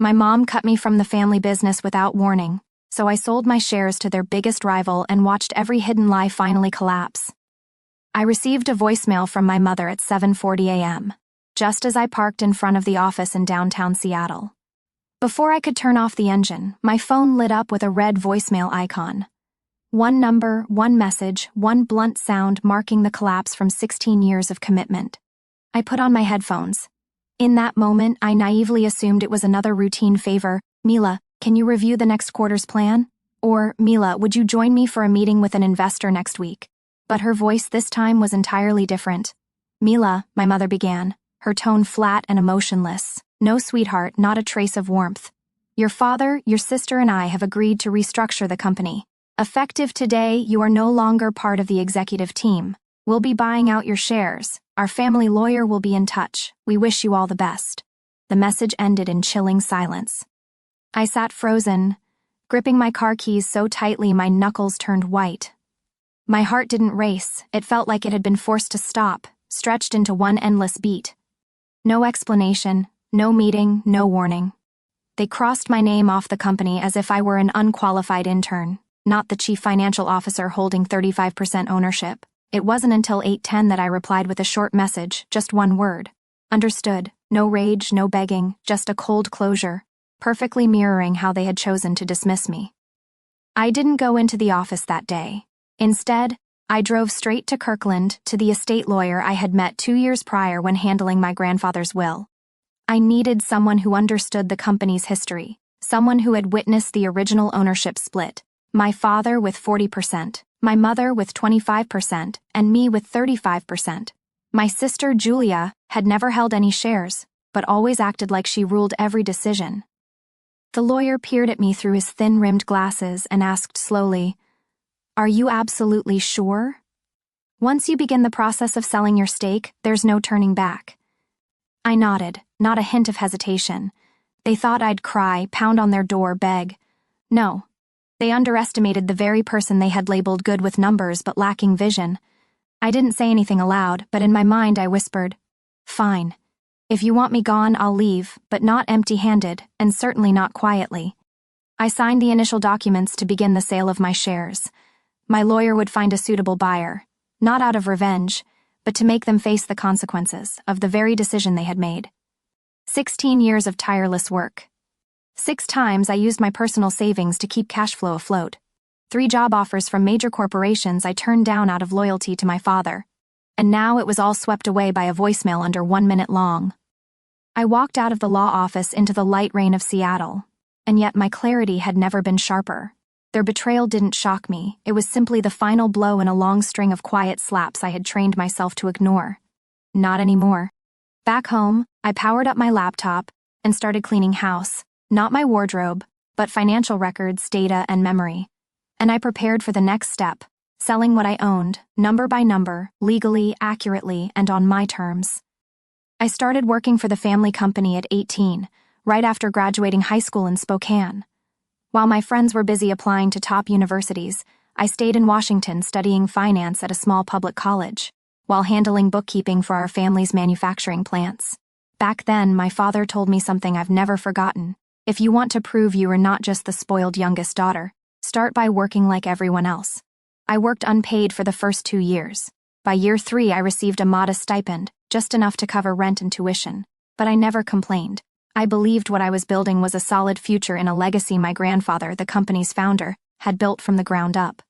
My mom cut me from the family business without warning, so I sold my shares to their biggest rival and watched every hidden lie finally collapse. I received a voicemail from my mother at 7:40 a.m., just as I parked in front of the office in downtown Seattle. Before I could turn off the engine, my phone lit up with a red voicemail icon. One number, one message, one blunt sound marking the collapse from 16 years of commitment. I put on my headphones. In that moment, I naively assumed it was another routine favor. "Mila, can you review the next quarter's plan?" Or, "Mila, would you join me for a meeting with an investor next week?" But her voice this time was entirely different. "Mila," my mother began, her tone flat and emotionless. "No, sweetheart, not a trace of warmth. Your father, your sister, and I have agreed to restructure the company. Effective today, you are no longer part of the executive team. We'll be buying out your shares. Our family lawyer will be in touch. We wish you all the best." The message ended in chilling silence. I sat frozen, gripping my car keys so tightly my knuckles turned white. My heart didn't race. It felt like it had been forced to stop, stretched into one endless beat. No explanation, no meeting, no warning. They crossed my name off the company as if I were an unqualified intern, not the chief financial officer holding 35% ownership. It wasn't until 8:10 that I replied with a short message, just one word. Understood. No rage, no begging, just a cold closure, perfectly mirroring how they had chosen to dismiss me. I didn't go into the office that day. Instead, I drove straight to Kirkland, to the estate lawyer I had met 2 years prior when handling my grandfather's will. I needed someone who understood the company's history, someone who had witnessed the original ownership split. My father with 40%, my mother with 25%, and me with 35%. My sister, Julia, had never held any shares, but always acted like she ruled every decision. The lawyer peered at me through his thin-rimmed glasses and asked slowly, "Are you absolutely sure?" "Once you begin the process of selling your stake, there's no turning back." I nodded, not a hint of hesitation. They thought I'd cry, pound on their door, beg. No. They underestimated the very person they had labeled good with numbers but lacking vision. I didn't say anything aloud, but in my mind I whispered, "Fine. If you want me gone, I'll leave, but not empty-handed, and certainly not quietly." I signed the initial documents to begin the sale of my shares. My lawyer would find a suitable buyer, not out of revenge, but to make them face the consequences of the very decision they had made. 16 years of tireless work. 6 times I used my personal savings to keep cash flow afloat. 3 job offers from major corporations I turned down out of loyalty to my father. And now it was all swept away by a voicemail under 1 minute long. I walked out of the law office into the light rain of Seattle, and yet my clarity had never been sharper. Their betrayal didn't shock me. It was simply the final blow in a long string of quiet slaps I had trained myself to ignore. Not anymore. Back home, I powered up my laptop and started cleaning house. Not my wardrobe, but financial records, data, and memory. And I prepared for the next step, selling what I owned, number by number, legally, accurately, and on my terms. I started working for the family company at 18, right after graduating high school in Spokane. While my friends were busy applying to top universities, I stayed in Washington studying finance at a small public college, while handling bookkeeping for our family's manufacturing plants. Back then, my father told me something I've never forgotten. If you want to prove you are not just the spoiled youngest daughter, start by working like everyone else. I worked unpaid for the first 2 years. By year 3, I received a modest stipend, just enough to cover rent and tuition. But I never complained. I believed what I was building was a solid future in a legacy my grandfather, the company's founder, had built from the ground up.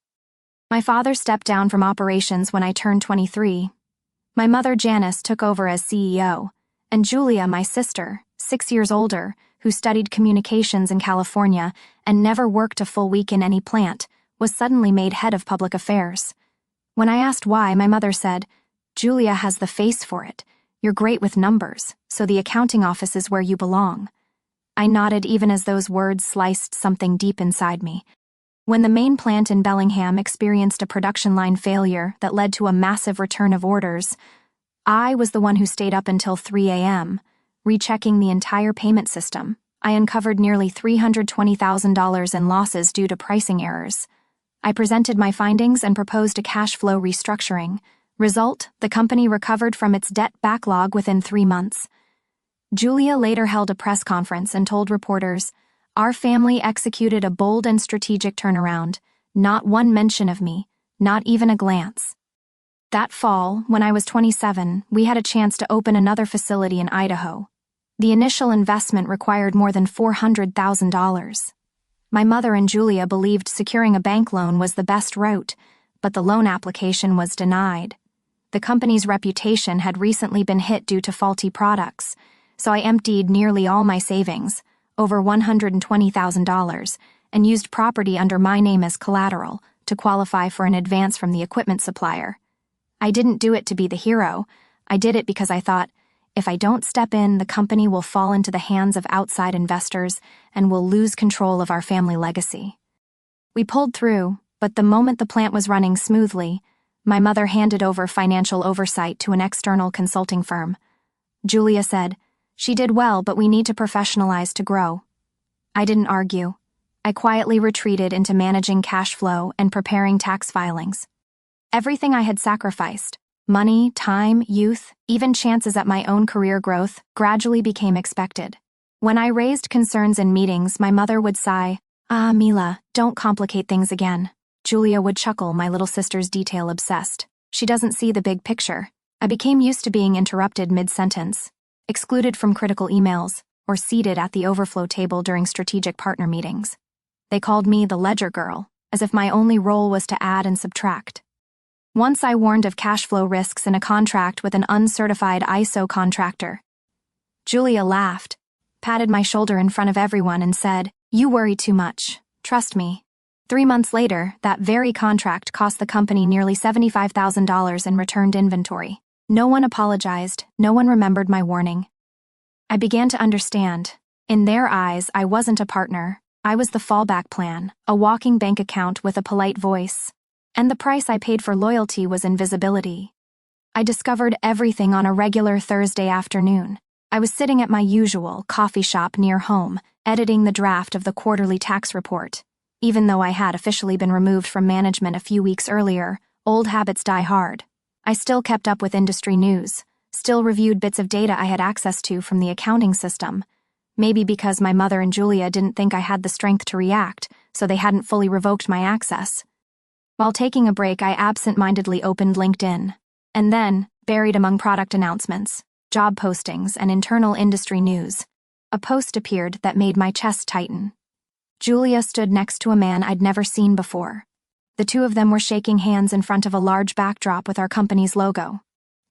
My father stepped down from operations when I turned 23. My mother, Janice, took over as CEO, and Julia, my sister, 6 years older, who studied communications in California and never worked a full week in any plant, was suddenly made head of public affairs. When I asked why, my mother said, "Julia has the face for it. You're great with numbers, so the accounting office is where you belong." I nodded even as those words sliced something deep inside me. When the main plant in Bellingham experienced a production line failure that led to a massive return of orders, I was the one who stayed up until 3 a.m., rechecking the entire payment system. I uncovered nearly $320,000 in losses due to pricing errors. I presented my findings and proposed a cash flow restructuring. Result, the company recovered from its debt backlog within 3 months. Julia later held a press conference and told reporters, "Our family executed a bold and strategic turnaround. Not one mention of me, not even a glance." That fall, when I was 27, we had a chance to open another facility in Idaho. The initial investment required more than $400,000. My mother and Julia believed securing a bank loan was the best route, but the loan application was denied. The company's reputation had recently been hit due to faulty products, so I emptied nearly all my savings, over $120,000, and used property under my name as collateral to qualify for an advance from the equipment supplier. I didn't do it to be the hero. I did it because I thought, if I don't step in, the company will fall into the hands of outside investors and we'll lose control of our family legacy. We pulled through, but the moment the plant was running smoothly, my mother handed over financial oversight to an external consulting firm. Julia said, "She did well, but we need to professionalize to grow." I didn't argue. I quietly retreated into managing cash flow and preparing tax filings. Everything I had sacrificed, money, time, youth, even chances at my own career growth, gradually became expected. When I raised concerns in meetings, my mother would sigh, "Ah, Mila, don't complicate things again." Julia would chuckle, my little sister's detail-obsessed. She doesn't see the big picture. I became used to being interrupted mid-sentence, excluded from critical emails, or seated at the overflow table during strategic partner meetings. They called me the ledger girl, as if my only role was to add and subtract. Once I warned of cash flow risks in a contract with an uncertified ISO contractor. Julia laughed, patted my shoulder in front of everyone and said, "You worry too much. Trust me." 3 months later, that very contract cost the company nearly $75,000 in returned inventory. No one apologized, no one remembered my warning. I began to understand. In their eyes, I wasn't a partner. I was the fallback plan, a walking bank account with a polite voice. And the price I paid for loyalty was invisibility. I discovered everything on a regular Thursday afternoon. I was sitting at my usual coffee shop near home, editing the draft of the quarterly tax report. Even though I had officially been removed from management a few weeks earlier, old habits die hard. I still kept up with industry news, still reviewed bits of data I had access to from the accounting system. Maybe because my mother and Julia didn't think I had the strength to react, so they hadn't fully revoked my access. While taking a break, I absent-mindedly opened LinkedIn. And then, buried among product announcements, job postings, and internal industry news, a post appeared that made my chest tighten. Julia stood next to a man I'd never seen before. The two of them were shaking hands in front of a large backdrop with our company's logo.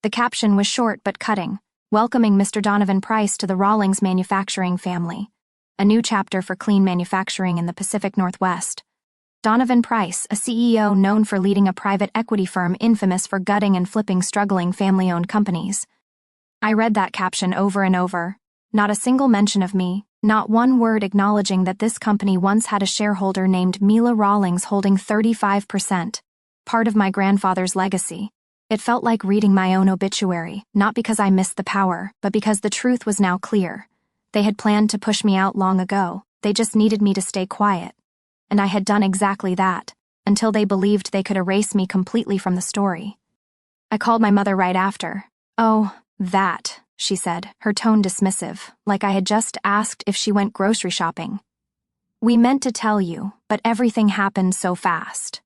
The caption was short but cutting, welcoming Mr. Donovan Price to the Rawlings manufacturing family, a new chapter for clean manufacturing in the Pacific Northwest. Donovan Price, a CEO known for leading a private equity firm infamous for gutting and flipping struggling family-owned companies. I read that caption over and over. Not a single mention of me, not one word acknowledging that this company once had a shareholder named Mila Rawlings holding 35%, part of my grandfather's legacy. It felt like reading my own obituary, not because I missed the power, but because the truth was now clear. They had planned to push me out long ago, they just needed me to stay quiet. And I had done exactly that, until they believed they could erase me completely from the story. I called my mother right after. "Oh, that," she said, her tone dismissive, like I had just asked if she went grocery shopping. "We meant to tell you, but everything happened so fast."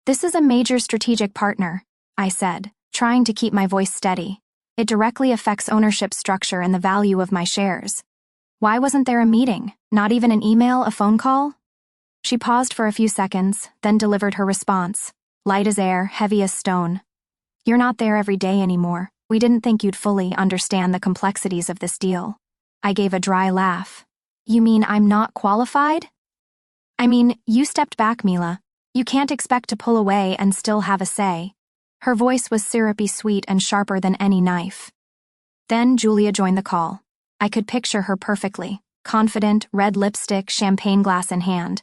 "This is a major strategic partner," I said, trying to keep my voice steady. "It directly affects ownership structure and the value of my shares. Why wasn't there a meeting? Not even an email, a phone call?" She paused for a few seconds, then delivered her response, light as air, heavy as stone. "You're not there every day anymore. We didn't think you'd fully understand the complexities of this deal." I gave a dry laugh. "You mean I'm not qualified?" "I mean, you stepped back, Mila. You can't expect to pull away and still have a say." Her voice was syrupy sweet and sharper than any knife. Then Julia joined the call. I could picture her perfectly, confident, red lipstick, champagne glass in hand.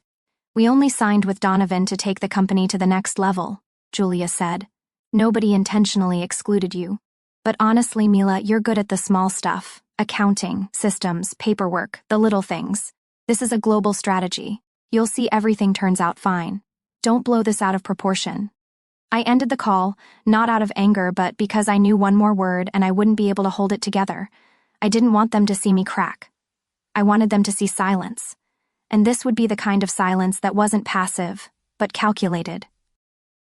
"We only signed with Donovan to take the company to the next level," Julia said. "Nobody intentionally excluded you. But honestly, Mila, you're good at the small stuff. Accounting, systems, paperwork, the little things. This is a global strategy. You'll see everything turns out fine. Don't blow this out of proportion." I ended the call, not out of anger but because I knew one more word and I wouldn't be able to hold it together. I didn't want them to see me crack. I wanted them to see silence. And this would be the kind of silence that wasn't passive, but calculated.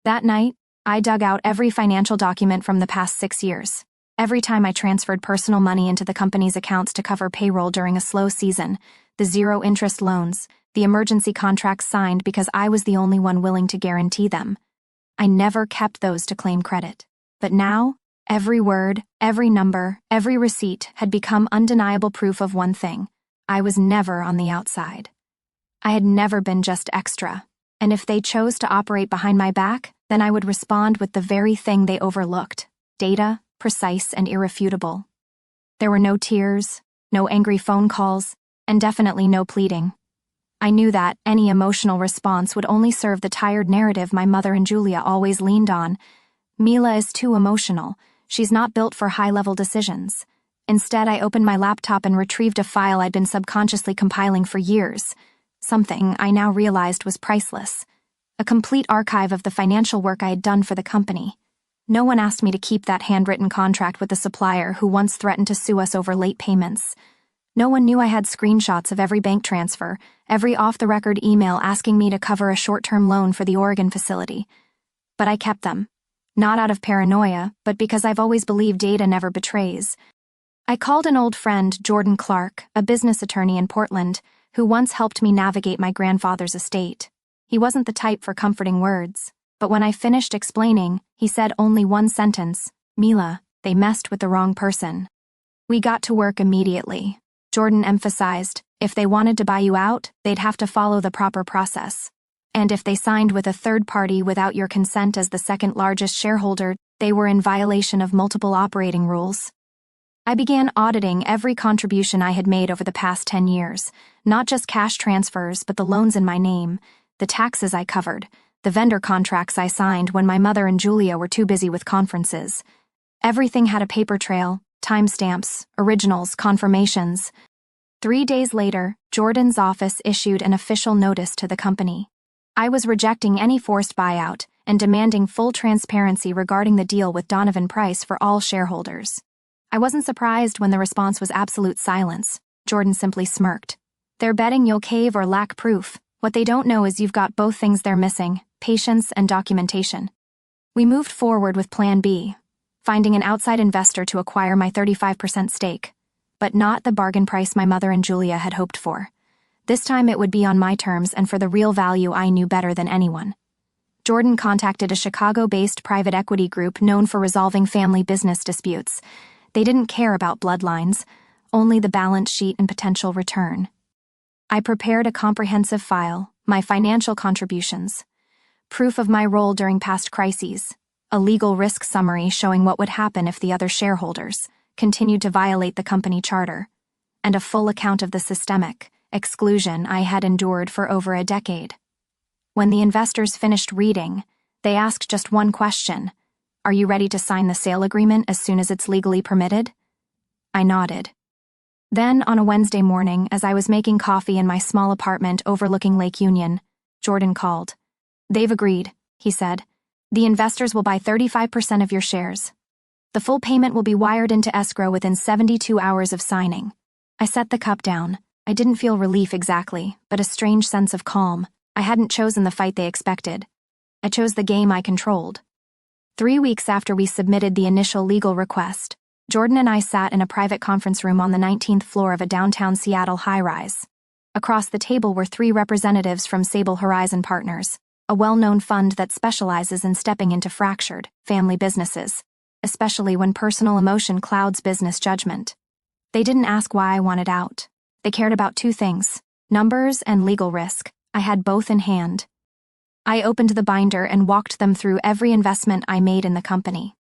That night, I dug out every financial document from the past 6 years. Every time I transferred personal money into the company's accounts to cover payroll during a slow season, the zero-interest loans, the emergency contracts signed because I was the only one willing to guarantee them. I never kept those to claim credit. But now, every word, every number, every receipt had become undeniable proof of one thing. I was never on the outside. I had never been just extra, and if they chose to operate behind my back, then I would respond with the very thing they overlooked: data, precise and irrefutable. There were no tears, no angry phone calls, and definitely no pleading. I knew that any emotional response would only serve the tired narrative my mother and Julia always leaned on. Mila is too emotional. She's not built for high-level decisions. Instead, I opened my laptop and retrieved a file I'd been subconsciously compiling for years. Something I now realized was priceless. A complete archive of the financial work I had done for the company. No one asked me to keep that handwritten contract with the supplier who once threatened to sue us over late payments. No one knew I had screenshots of every bank transfer, every off-the-record email asking me to cover a short-term loan for the Oregon facility. But I kept them. Not out of paranoia, but because I've always believed data never betrays. I called an old friend, Jordan Clark, a business attorney in Portland, who once helped me navigate my grandfather's estate. He wasn't the type for comforting words, but when I finished explaining, he said only one sentence: "Mila, they messed with the wrong person." We got to work immediately. Jordan emphasized, if they wanted to buy you out, they'd have to follow the proper process. And if they signed with a third party without your consent as the second largest shareholder, they were in violation of multiple operating rules. I began auditing every contribution I had made over the past 10 years, not just cash transfers but the loans in my name, the taxes I covered, the vendor contracts I signed when my mother and Julia were too busy with conferences. Everything had a paper trail, timestamps, originals, confirmations. 3 days later, Jordan's office issued an official notice to the company. I was rejecting any forced buyout and demanding full transparency regarding the deal with Donovan Price for all shareholders. I wasn't surprised when the response was absolute silence. Jordan simply smirked. "They're betting you'll cave or lack proof. What they don't know is you've got both things they're missing: patience and documentation." We moved forward with Plan B, finding an outside investor to acquire my 35% stake, but not the bargain price my mother and Julia had hoped for. This time it would be on my terms and for the real value I knew better than anyone. Jordan contacted a Chicago-based private equity group known for resolving family business disputes. They didn't care about bloodlines, only the balance sheet and potential return. I prepared a comprehensive file, my financial contributions, proof of my role during past crises, a legal risk summary showing what would happen if the other shareholders continued to violate the company charter, and a full account of the systemic exclusion I had endured for over a decade. When the investors finished reading, they asked just one question: "Are you ready to sign the sale agreement as soon as it's legally permitted?" I nodded. Then, on a Wednesday morning, as I was making coffee in my small apartment overlooking Lake Union, Jordan called. "They've agreed," he said. "The investors will buy 35% of your shares. The full payment will be wired into escrow within 72 hours of signing." I set the cup down. I didn't feel relief exactly, but a strange sense of calm. I hadn't chosen the fight they expected. I chose the game I controlled. 3 weeks after we submitted the initial legal request, Jordan and I sat in a private conference room on the 19th floor of a downtown Seattle high-rise. Across the table were 3 representatives from Sable Horizon Partners, a well-known fund that specializes in stepping into fractured family businesses, especially when personal emotion clouds business judgment. They didn't ask why I wanted out. They cared about 2 things: numbers and legal risk. I had both in hand. I opened the binder and walked them through every investment I made in the company.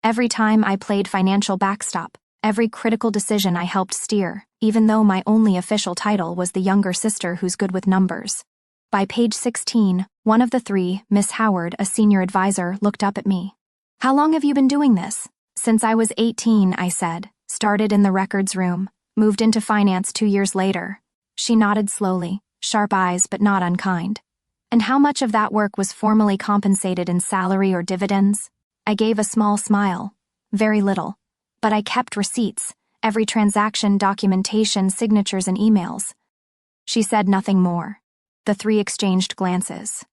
Every time I played financial backstop, every critical decision I helped steer, even though my only official title was the younger sister who's good with numbers. By page 16, one of the 3, Miss Howard, a senior advisor, looked up at me. "How long have you been doing this?" "Since I was 18, I said. Started in the records room, moved into finance 2 years later." She nodded slowly, sharp eyes but not unkind. "And how much of that work was formally compensated in salary or dividends?" I gave a small smile. "Very little. But I kept receipts, every transaction, documentation, signatures, and emails. She said nothing more. The three exchanged glances.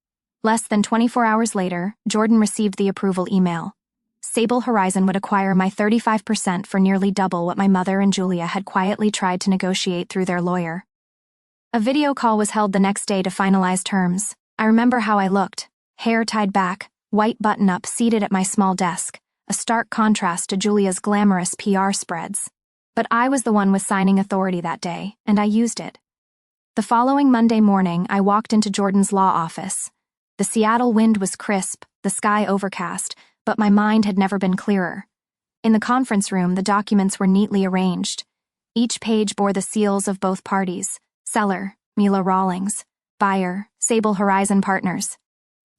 Less than 24 hours later, Jordan received the approval email. Sable Horizon would acquire my 35% for nearly double what my mother and Julia had quietly tried to negotiate through their lawyer. A video call was held the next day to finalize terms. I remember how I looked. Hair tied back, white button-up, seated at my small desk, a stark contrast to Julia's glamorous PR spreads. But I was the one with signing authority that day, and I used it. The following Monday morning, I walked into Jordan's law office. The Seattle wind was crisp, the sky overcast, but my mind had never been clearer. In the conference room, the documents were neatly arranged. Each page bore the seals of both parties: seller, Mila Rawlings; buyer, Sable Horizon Partners.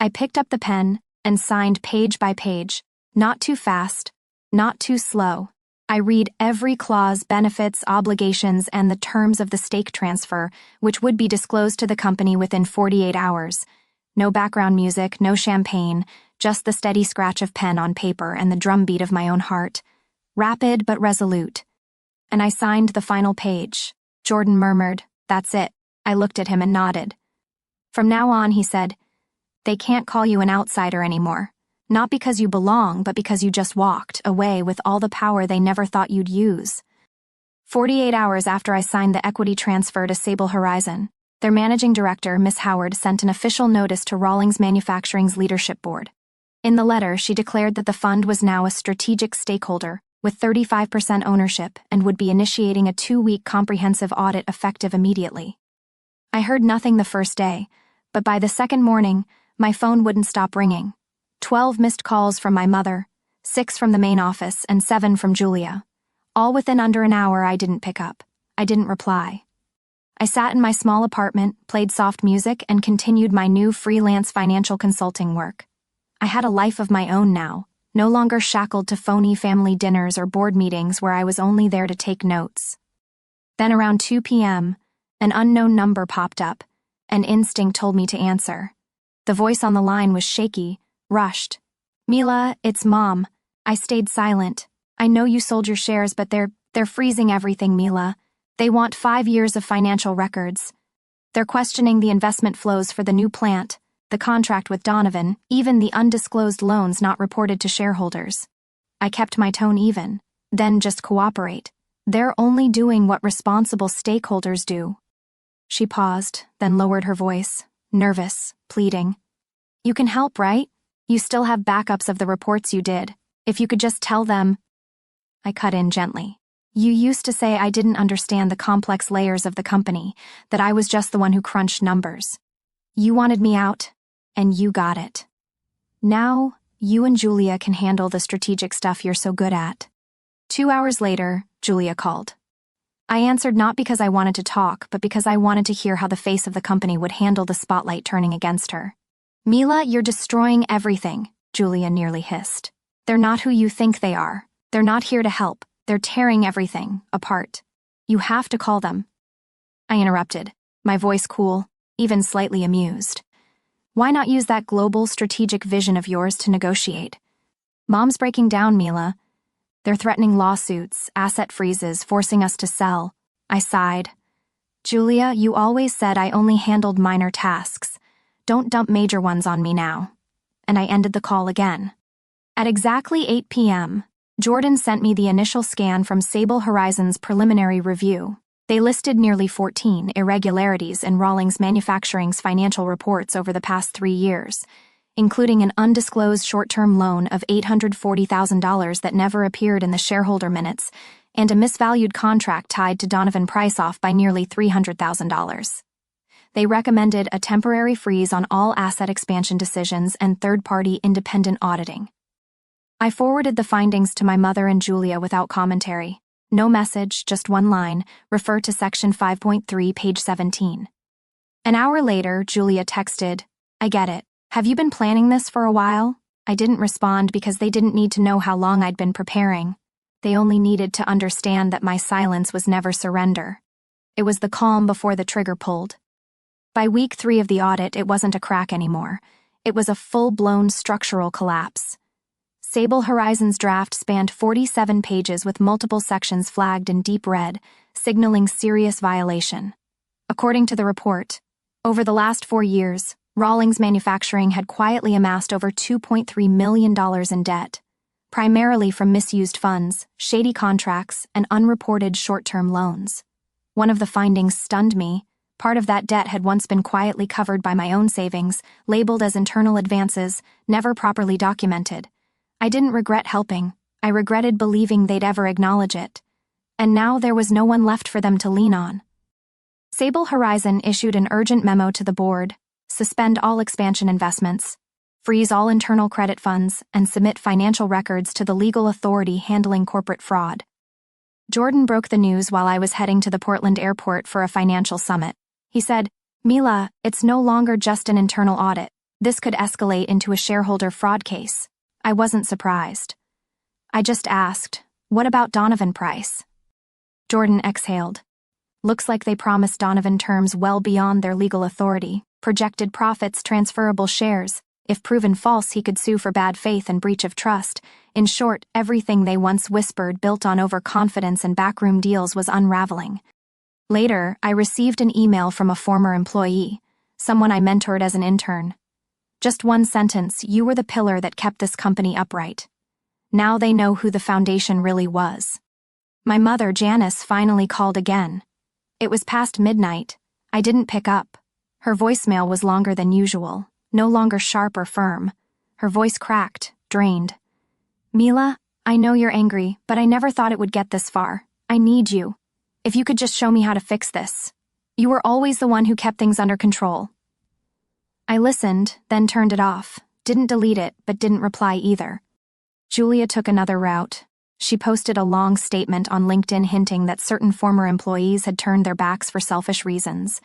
I picked up the pen and signed page by page, not too fast, not too slow. I read every clause, benefits, obligations, and the terms of the stake transfer, which would be disclosed to the company within 48 hours. No background music, no champagne, just the steady scratch of pen on paper and the drumbeat of my own heart. Rapid but resolute. And I signed the final page. Jordan murmured, "That's it." I looked at him and nodded. "From now on," he said, "they can't call you an outsider anymore. Not because you belong, but because you just walked away with all the power they never thought you'd use." 48 hours after I signed the equity transfer to Sable Horizon, their managing director, Miss Howard, sent an official notice to Rawlings Manufacturing's leadership board. In the letter, she declared that the fund was now a strategic stakeholder with 35% ownership and would be initiating a 2-week comprehensive audit effective immediately. I heard nothing the first day, but by the second morning, my phone wouldn't stop ringing. 12 missed calls from my mother, 6 from the main office, and 7 from Julia. All within under an hour. I didn't pick up. I didn't reply. I sat in my small apartment, played soft music, and continued my new freelance financial consulting work. I had a life of my own now, no longer shackled to phony family dinners or board meetings where I was only there to take notes. Then around 2 p.m., an unknown number popped up. An instinct told me to answer. The voice on the line was shaky, rushed. "Mila, it's Mom." I stayed silent. "I know you sold your shares, but they're freezing everything, Mila. They want 5 years of financial records. They're questioning the investment flows for the new plant, the contract with Donovan, even the undisclosed loans not reported to shareholders." I kept my tone even. "Then just cooperate. They're only doing what responsible stakeholders do." She paused, then lowered her voice, nervous, pleading. "You can help, right? You still have backups of the reports you did. If you could just tell them..." I cut in gently. "You used to say I didn't understand the complex layers of the company, that I was just the one who crunched numbers. You wanted me out, and you got it. Now, you and Julia can handle the strategic stuff you're so good at." 2 hours later, Julia called. I answered not because I wanted to talk, but because I wanted to hear how the face of the company would handle the spotlight turning against her. "Mila, you're destroying everything," Julia nearly hissed. "They're not who you think they are. They're not here to help. They're tearing everything apart. You have to call them." I interrupted, my voice cool, even slightly amused. "Why not use that global strategic vision of yours to negotiate? Mom's breaking down, Mila. They're threatening lawsuits, asset freezes, forcing us to sell." I sighed. "Julia, you always said I only handled minor tasks. Don't dump major ones on me now." And I ended the call again. At exactly 8 p.m., Jordan sent me the initial scan from Sable Horizon's preliminary review. They listed nearly 14 irregularities in Rawlings Manufacturing's financial reports over the past 3 years, including an undisclosed short-term loan of $840,000 that never appeared in the shareholder minutes, and a misvalued contract tied to Donovan Price off by nearly $300,000. They recommended a temporary freeze on all asset expansion decisions and third-party independent auditing. I forwarded the findings to my mother and Julia without commentary. No message, just one line, refer to section 5.3, page 17. An hour later, Julia texted, "I get it. Have you been planning this for a while?" I didn't respond because they didn't need to know how long I'd been preparing. They only needed to understand that my silence was never surrender. It was the calm before the trigger pulled. By week 3 of the audit, it wasn't a crack anymore. It was a full-blown structural collapse. Sable Horizon's draft spanned 47 pages with multiple sections flagged in deep red, signaling serious violation. According to the report, over the last 4 years, Rawlings Manufacturing had quietly amassed over $2.3 million in debt, primarily from misused funds, shady contracts, and unreported short-term loans. One of the findings stunned me. Part of that debt had once been quietly covered by my own savings, labeled as internal advances, never properly documented. I didn't regret helping. I regretted believing they'd ever acknowledge it. And now there was no one left for them to lean on. Sable Horizon issued an urgent memo to the board: suspend all expansion investments, freeze all internal credit funds, and submit financial records to the legal authority handling corporate fraud. Jordan broke the news while I was heading to the Portland airport for a financial summit. He said, "Mila, it's no longer just an internal audit. This could escalate into a shareholder fraud case." I wasn't surprised. I just asked, "What about Donovan Price?" Jordan exhaled. "Looks like they promised Donovan terms well beyond their legal authority, projected profits, transferable shares. If proven false, he could sue for bad faith and breach of trust. In short, everything they once whispered, built on overconfidence and backroom deals, was unraveling." Later, I received an email from a former employee, someone I mentored as an intern. Just one sentence: "You were the pillar that kept this company upright." Now they know who the foundation really was. My mother, Janice, finally called again. It was past midnight. I didn't pick up. Her voicemail was longer than usual, no longer sharp or firm. Her voice cracked, drained. "Mila, I know you're angry, but I never thought it would get this far. I need you. If you could just show me how to fix this. You were always the one who kept things under control." I listened, then turned it off. Didn't delete it, but didn't reply either. Julia took another route. She posted a long statement on LinkedIn hinting that certain former employees had turned their backs for selfish reasons.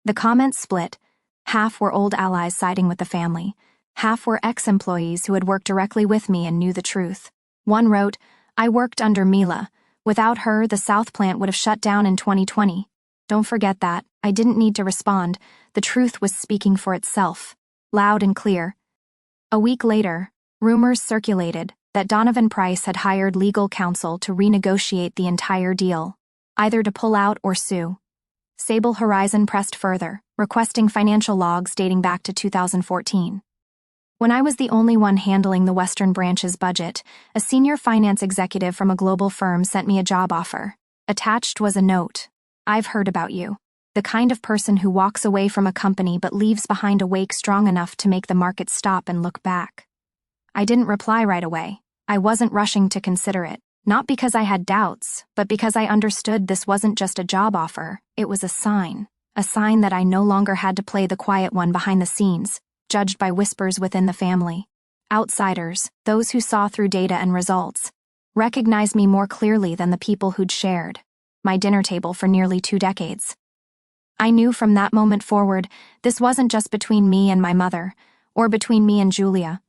The comments split. Half were old allies siding with the family. Half were ex-employees who had worked directly with me and knew the truth. One wrote, "I worked under Mila. Without her, the South plant would have shut down in 2020. Don't forget that." I didn't need to respond. The truth was speaking for itself, loud and clear. A week later, rumors circulated that Donovan Price had hired legal counsel to renegotiate the entire deal, either to pull out or sue. Sable Horizon pressed further, requesting financial logs dating back to 2014. When I was the only one handling the Western branch's budget, a senior finance executive from a global firm sent me a job offer. Attached was a note: "I've heard about you. The kind of person who walks away from a company but leaves behind a wake strong enough to make the market stop and look back." I didn't reply right away. I wasn't rushing to consider it, not because I had doubts, but because I understood this wasn't just a job offer. It was a sign that I no longer had to play the quiet one behind the scenes, judged by whispers within the family. Outsiders, those who saw through data and results, recognized me more clearly than the people who'd shared my dinner table for nearly 2 decades. I knew from that moment forward, this wasn't just between me and my mother, or between me and Julia.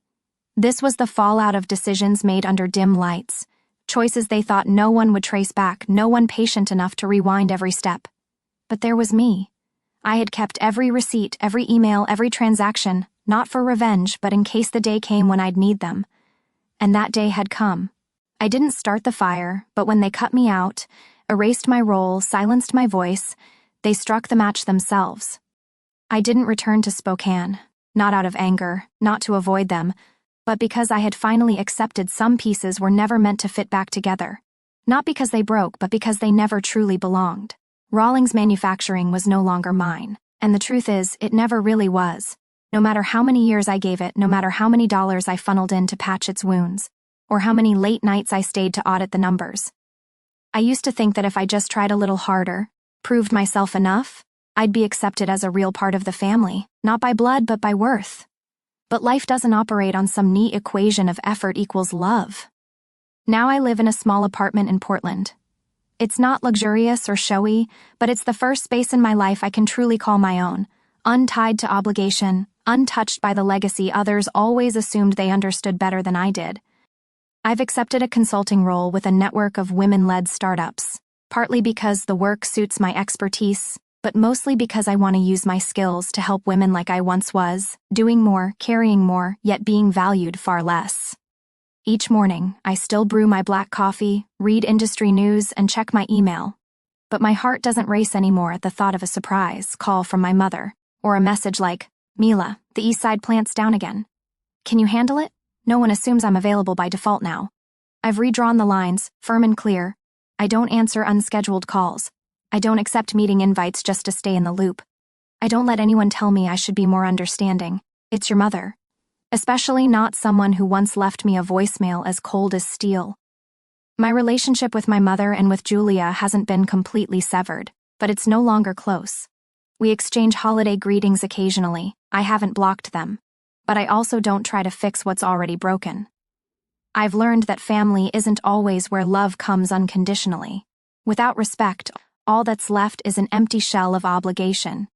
This was the fallout of decisions made under dim lights, choices they thought no one would trace back, no one patient enough to rewind every step. But there was me. I had kept every receipt, every email, every transaction, not for revenge, but in case the day came when I'd need them. And that day had come. I didn't start the fire, but when they cut me out, erased my role, silenced my voice, they struck the match themselves. I didn't return to Spokane, not out of anger, not to avoid them, but because I had finally accepted some pieces were never meant to fit back together. Not because they broke, but because they never truly belonged. Rawlings Manufacturing was no longer mine, and the truth is, it never really was. No matter how many years I gave it, no matter how many dollars I funneled in to patch its wounds, or how many late nights I stayed to audit the numbers. I used to think that if I just tried a little harder, proved myself enough, I'd be accepted as a real part of the family, not by blood but by worth. But life doesn't operate on some neat equation of effort equals love. Now I live in a small apartment in Portland. It's not luxurious or showy, but it's the first space in my life I can truly call my own, untied to obligation, untouched by the legacy others always assumed they understood better than I did. I've accepted a consulting role with a network of women-led startups, partly because the work suits my expertise, but mostly because I want to use my skills to help women like I once was, doing more, carrying more, yet being valued far less. Each morning, I still brew my black coffee, read industry news, and check my email. But my heart doesn't race anymore at the thought of a surprise call from my mother, or a message like, "Mila, the East Side plant's down again. Can you handle it?" No one assumes I'm available by default now. I've redrawn the lines, firm and clear. I don't answer unscheduled calls. I don't accept meeting invites just to stay in the loop. I don't let anyone tell me I should be more understanding. It's your mother. Especially not someone who once left me a voicemail as cold as steel. My relationship with my mother and with Julia hasn't been completely severed, but it's no longer close. We exchange holiday greetings occasionally. I haven't blocked them. But I also don't try to fix what's already broken. I've learned that family isn't always where love comes unconditionally. Without respect, all that's left is an empty shell of obligation.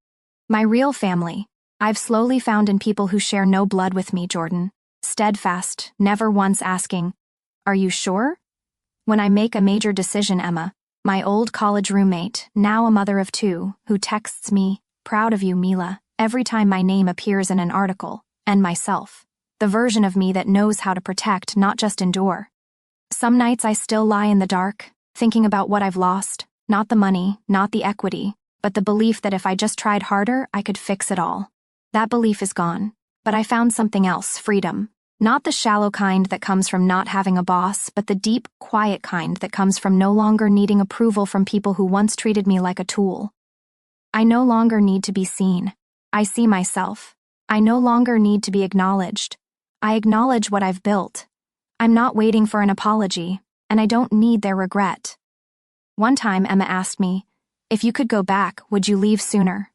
My real family, I've slowly found in people who share no blood with me, Jordan. Steadfast, never once asking, "Are you sure?" When I make a major decision, Emma, my old college roommate, now a mother of two, who texts me, "Proud of you, Mila," every time my name appears in an article, and myself, the version of me that knows how to protect, not just endure. Some nights I still lie in the dark, thinking about what I've lost, not the money, not the equity, but the belief that if I just tried harder, I could fix it all. That belief is gone, but I found something else, freedom. Not the shallow kind that comes from not having a boss, but the deep, quiet kind that comes from no longer needing approval from people who once treated me like a tool. I no longer need to be seen. I see myself. I no longer need to be acknowledged. I acknowledge what I've built. I'm not waiting for an apology, and I don't need their regret. One time, Emma asked me, "If you could go back, would you leave sooner?"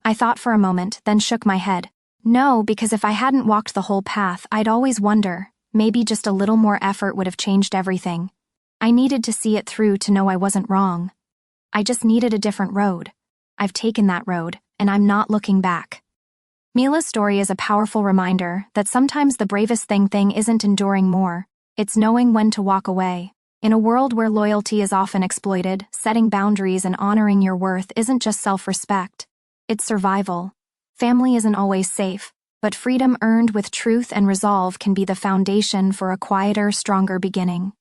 I thought for a moment, then shook my head. No, because if I hadn't walked the whole path, I'd always wonder, maybe just a little more effort would have changed everything. I needed to see it through to know I wasn't wrong. I just needed a different road. I've taken that road, and I'm not looking back. Mila's story is a powerful reminder that sometimes the bravest thing isn't enduring more, it's knowing when to walk away. In a world where loyalty is often exploited, setting boundaries and honoring your worth isn't just self-respect. It's survival. Family isn't always safe, but freedom earned with truth and resolve can be the foundation for a quieter, stronger beginning.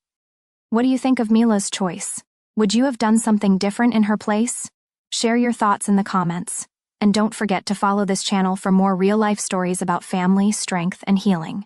What do you think of Mila's choice? Would you have done something different in her place? Share your thoughts in the comments. And don't forget to follow this channel for more real-life stories about family, strength, and healing.